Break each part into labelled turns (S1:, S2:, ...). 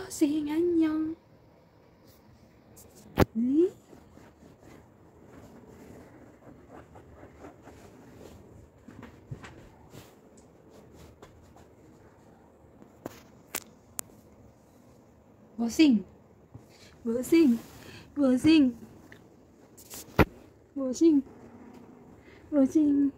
S1: Bossing, 안녕. 네? Bossing. Bossing. Bossing. Bossing. Bossing.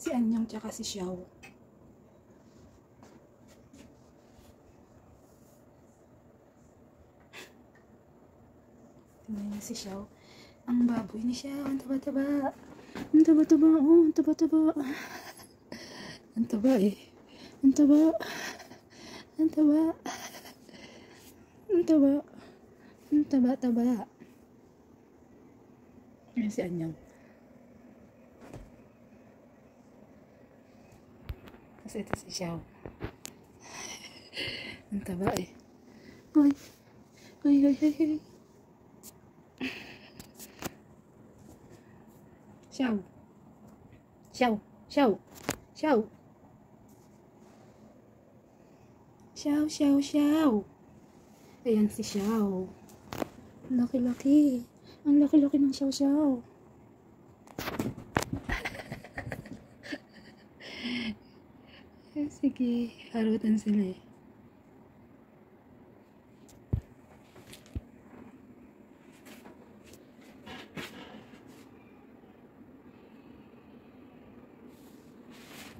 S1: Si Anyong tsaka si Xiao. Tingnan niyo si Xiao. Ang baboy ni Xiao. Ang taba-taba. Ang taba-taba. Oh, ang taba-taba. Ang taba eh. Ang taba. Ang taba. Ang taba. Ang taba-taba. Ayan si Anyong. Kasi ito si Xiao. Ang taba eh. Uy. Uy, uy, uy, uy. Xiao. Xiao. Xiao. Xiao. Xiao, Xiao, Xiao. Ayan si Xiao. Laki-laki. Ang laki-laki ng Xiao, Xiao. Sige, harutan sila eh.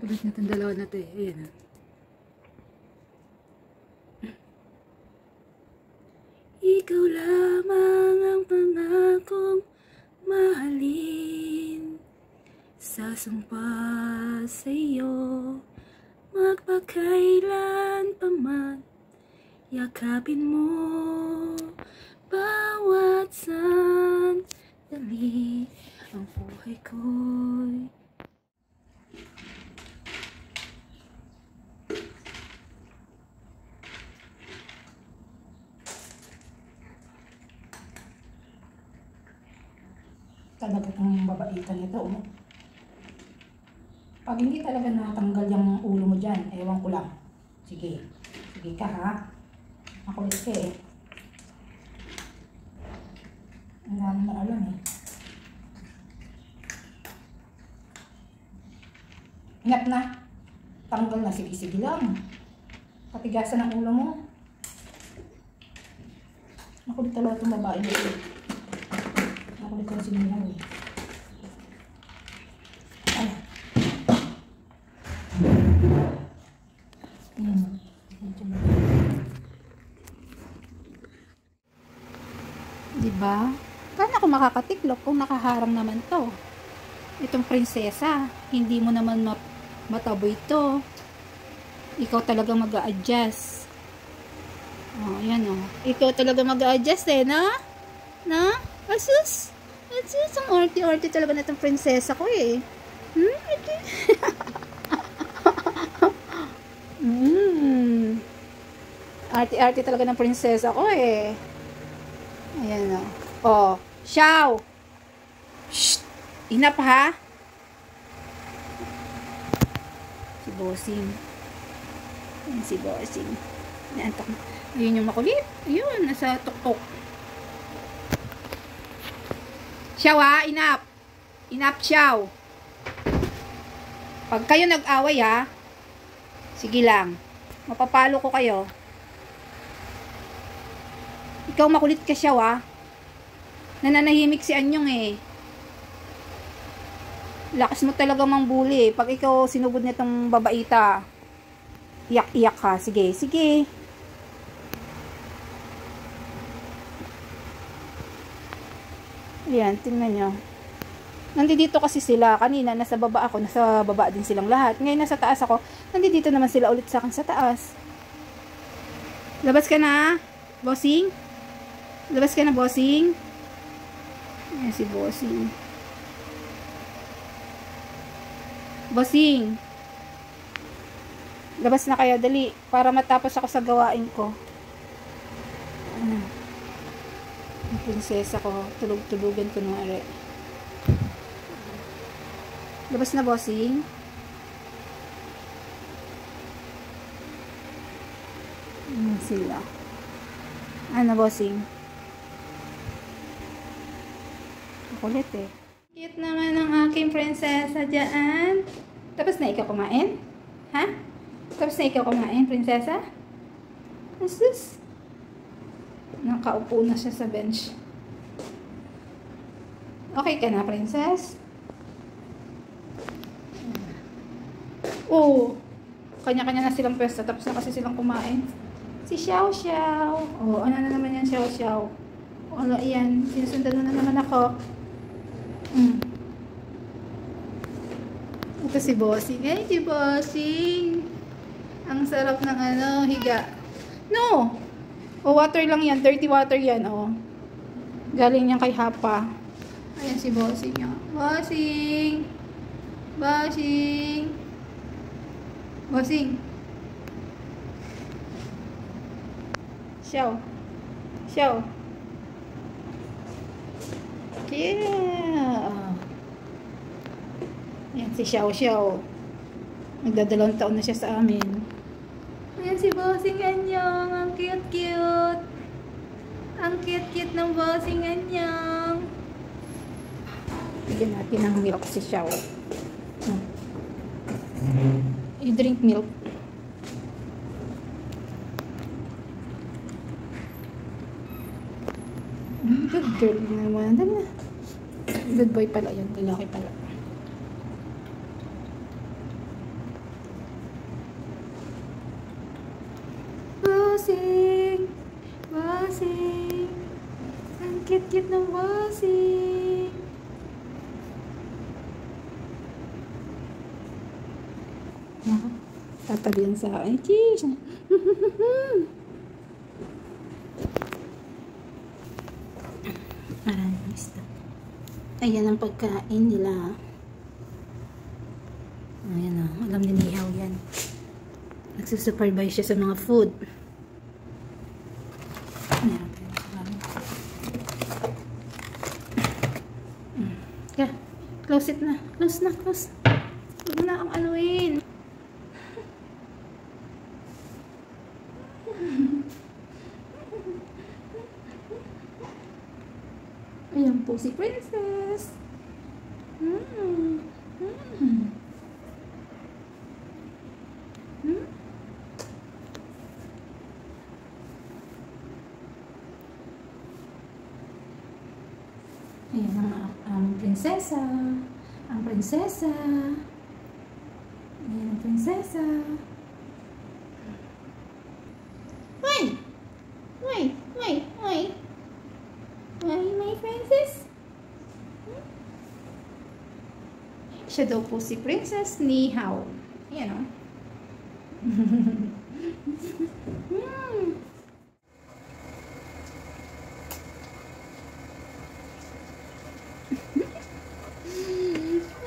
S1: Ulit na itong dalawa na ito eh. Ayan ah. Ikaw lamang ang pangakong mahalin. Sasumpa sa iyo magpakailan pa man, yakapin mo bawat sandali. Ang buhay ko'y
S2: talaga ng babaitan nito, oh. Pag hindi talaga natanggal yung ulo mo dyan, ewan ko lang. Sige. Sige ka, ha? Makulit ka, eh. Ang dami na alam, eh. Ingat na. Tanggal na. Sige, sige lang. Patigasan ang ulo mo. Makulit talaga itong babae nito. Makulit ko na sinilaw, eh.
S1: diba? Paano ako makakatiklop kung nakaharang naman to? Itong prinsesa, hindi mo naman mataboy to. Ikaw talaga mag-a-adjust. Oh, yan oh. Ikaw talaga mag-a-adjust eh, na? Na? Asus? Asus, ang orti-orti talaga na itong prinsesa ko eh. Arti-arti talaga ng prinsesa ko eh. Ayan o. Oh. Xiao! Shh! Enough ha? bossing. Ayan si bossing. Naantok na. Ayun yung makulit. Ayun, nasa tuktok. Siyaw ha, inap. Inap siyaw. Pag kayo nag-away ha, sige lang. Mapapalo ko kayo. Ikaw makulit ka siyaw ha. Nananahimik si Anyong eh. Lakas mo talaga mang bully. Pag ikaw sinugod nitong babaita, iyak-iyak ka. Sige, sige. Ayan, tingnan nyo. Nandito kasi sila. Kanina, nasa baba ako. Nasa baba din silang lahat. Ngayon, nasa taas ako. Nandito naman sila ulit sa akin sa taas. Labas ka na, bossing? Labas ka na, bossing? Ayan si bossing. Bossing. Labas na kayo, dali. Para matapos ako sa gawain ko. Ang prinsesa ko. Tulog-tulugan ko nung are. Labas na, bossing. Ayan sila. Ano, bossing? Kulit eh. Cute naman ang aking prinsesa dyan. Tapos na ikaw kumain? Ha? Tapos na ikaw kumain, prinsesa? Asus. Nakaupo na siya sa bench. Okay ka na, princess? Oo. Kanya-kanya na silang pwesto. Tapos na kasi silang kumain. Si Xiao Xiao. Oh, ano na naman yan, Xiao Xiao? Ano, yan. Sinusundan mo na naman ako. Ito si bossing. Ay, si bossing. Ang sarap ng ano, higa. No! O, water lang yan. Dirty water yan, oh. Galing yan kay Hapa. Ayan si bossing niya. Bossing! Bossing! Bossing! Xiao! Xiao! Yeah! Ayan si Xiao Xiao. Nagdadalawang taon na siya sa amin. Ayan si bossing Anyong. Ang cute-cute. Ang cute-cute ng bossing Anyong. Bigyan natin ng milk si Xiao. I-drink milk. Good girl naman. Good boy pala yun. Lalaki pala. Bossing! Bossing! Ang cute-cute ng bossing! Tatabihan sa akin. Cheese! Ayan ang pagkain nila. Ayan o. Alam ni Nihaw yan. Nagsusupervise siya sa mga food. Ayan. Kaya, close it na. Close na, close. Huwag na ang anuin. Ayan po si Princess. Ayan ang prinsesa. Ang prinsesa. Ayan ang prinsesa. Hoy! Hoy! Hoy! Hoy! Hoy, my princess. Siya daw po si Princess Nihaw. Ayan o.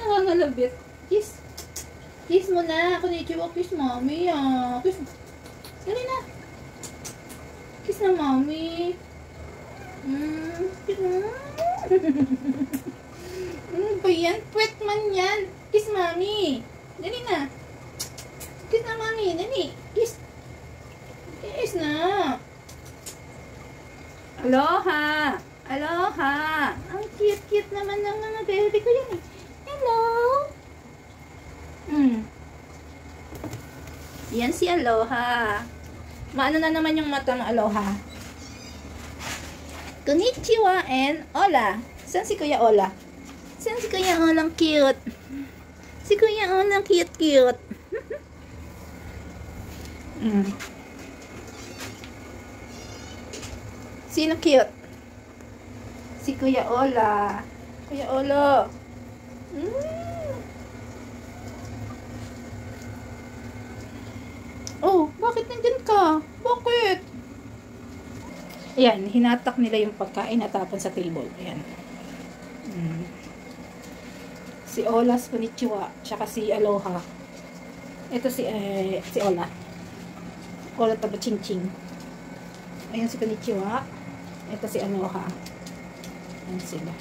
S1: Nakangalabit. Kiss. Kiss mo na. Konnichiwa. Kiss mommy. Kiss. Dali na. Kiss na mommy. Kiss na. Ano ba yan? Puwet man yan. Kiss mommy. Dali na. na, mami. Dali. Kiss. Kiss na. Aloha. Aloha. Ang cute-cute naman ng mga baby ko yan eh. Hello. Yan si Aloha. Maano na naman yung mata ng Aloha. Konnichiwa and Ola. Saan si Kuya Ola? Saan si Kuya Ola? Cute. Si Kuya Ola cute. Sino cute? Si Kuya Ola. Kuya Ola. Oh, bakit nandyan ka? Bakit? Ayan, hinatak nila yung pagkain natapon sa table. Ayan. Si Ola's konnichiwa, tsaka si Aloha. Ito si Ola. Ola taba ching ching. Ayan si konnichiwa. Ito si Aloha. Ayan sila.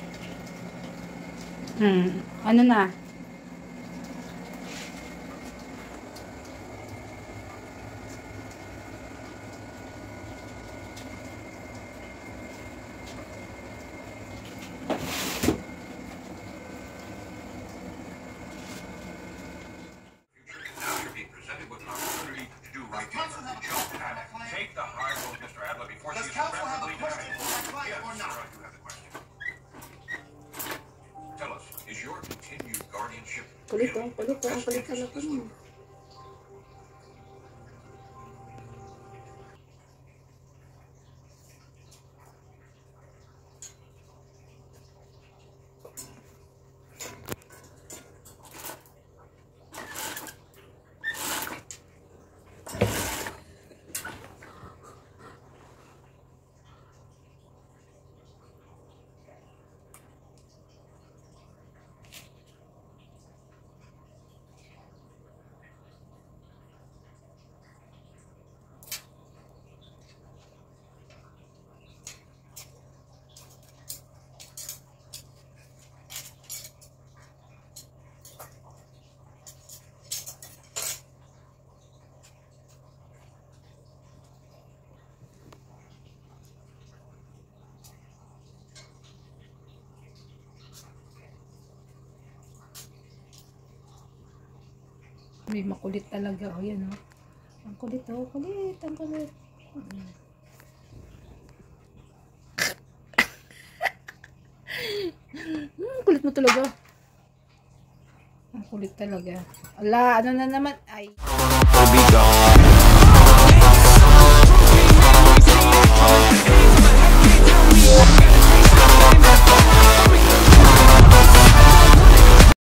S1: Ano na?
S3: Take the high road, Mr. Adler, before she is irreparably damaged. Yes, sir, I do have the question. Tell us, is your continued guardianship
S1: Kulit oh, kulit talaga mo. May makulit talaga. O, yan o. Ang kulit o. Kulit. Ang kulit. Kulit mo talaga. Ang kulit talaga. Ala, ano na naman. Ay.